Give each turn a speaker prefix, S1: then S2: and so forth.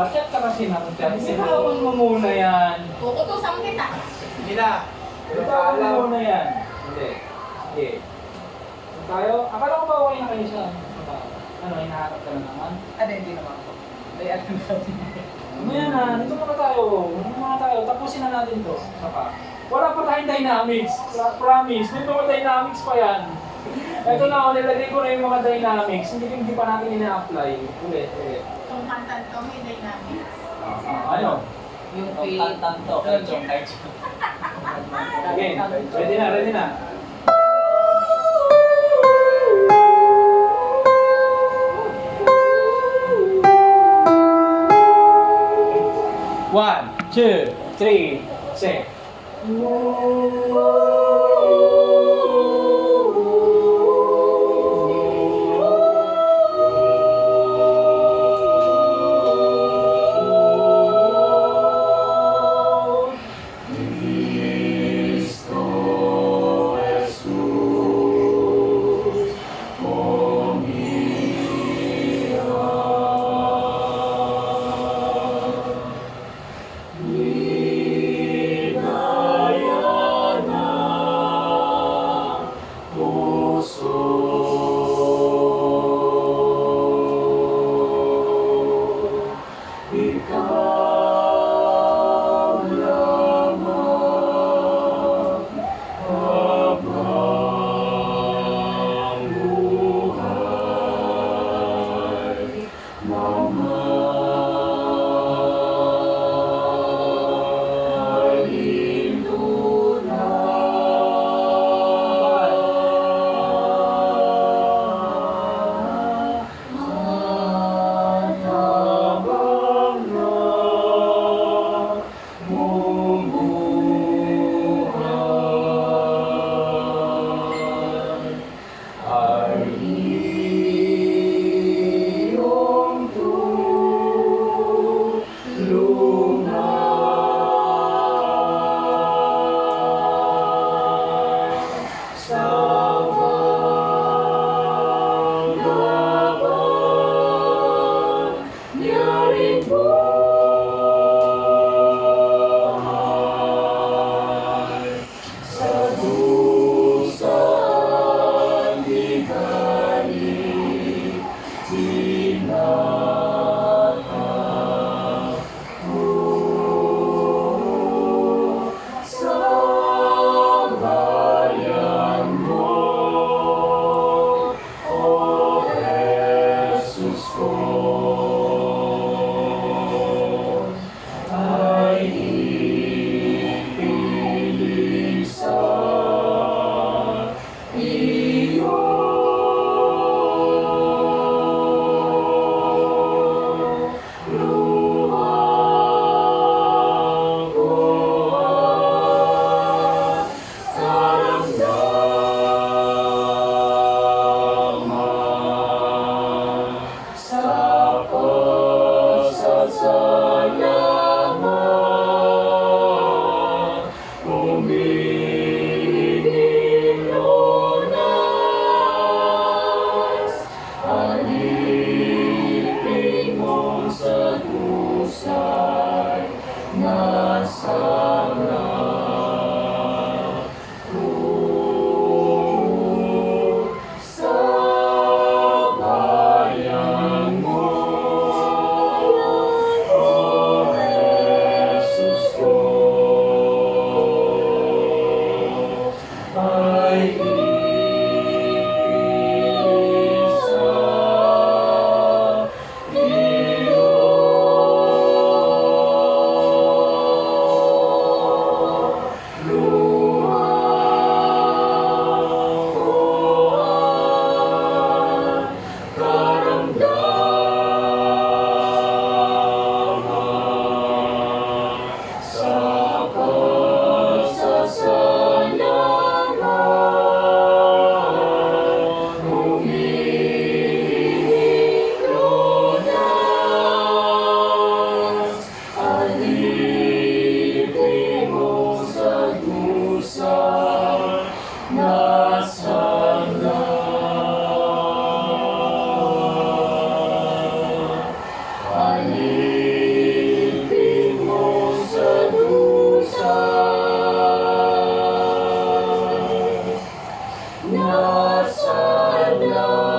S1: Chat ka kasi ng chat. Bitawan mo muna yan.
S2: Kukutusan kita.
S3: Hindi na.
S1: Bitawan mo muna yan. Hindi. Sige. Tayo, akala ko ba okay na kayo sa ano, hinahanap ka na naman?
S3: Hindi naman po. Ay, ano na.
S1: Mamaya na, dito muna tayo. Dito muna tayo. Tapusin na natin to. Saka. Wala pa tayong dynamics. Promise. May mga dynamics pa yan. Ito na, nilagay ko na yung mga dynamics. Hindi pa natin ina-apply. Ulit.
S2: Itong kantan to, may dynamics.
S1: Ano?
S3: Yung kantan to.
S1: Again. Ready na. One, two, three, sing.
S4: Nasaan na